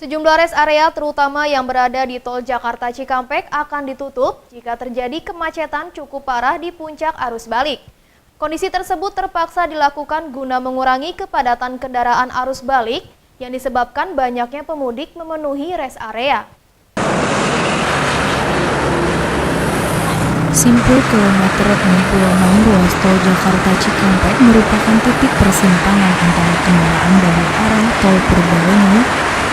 Sejumlah rest area terutama yang berada di tol Jakarta Cikampek akan ditutup jika terjadi kemacetan cukup parah di puncak arus balik. Kondisi tersebut terpaksa dilakukan guna mengurangi kepadatan kendaraan arus balik yang disebabkan banyaknya pemudik memenuhi rest area. Simpul kilometer 66 ruas tol Jakarta Cikampek merupakan titik persimpangan antara kendaraan dari arah tol Purbalenyi,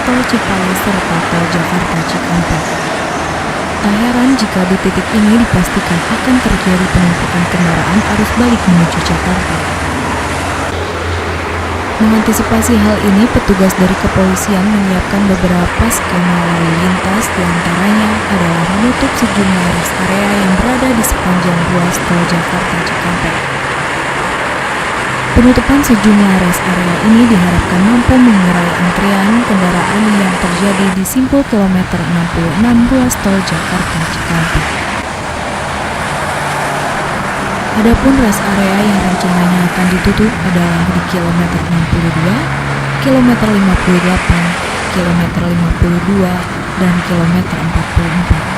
tol Cipali serta tol Jakarta Cikampek. Tak heran jika di titik ini dipastikan akan terjadi penumpukan kendaraan arus balik menuju Jakarta. Mengantisipasi hal ini, petugas dari kepolisian menyiapkan beberapa skema lalu lintas, diantaranya adalah menutup sejumlah rest area yang berada di sepanjang ruas tol Jakarta Cikampek. Penutupan sejumlah rest area ini diharapkan mampu mengurai antrian kendaraan yang terjadi di simpul kilometer 66 ruas tol Jakarta Cikampek. Adapun rest area yang rencananya akan ditutup adalah di kilometer 62, kilometer 58, kilometer 52, dan kilometer 44.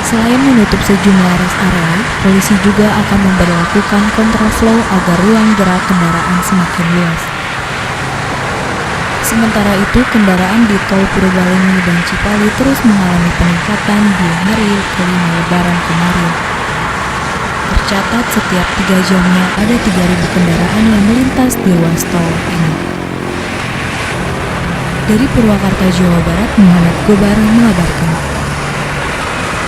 Selain menutup sejumlah rest area, polisi juga akan memberlakukan kontraflow agar ruang gerak kendaraan semakin luas. Sementara itu, kendaraan di tol Purbalenyi dan Cipali terus mengalami peningkatan di hari kelima Lebaran kemarin. Tercatat setiap 3 jamnya ada 3.000 kendaraan yang melintas di ruas tol ini. Dari Purwakarta, Jawa Barat, Muhammad Gobar mengabarkan.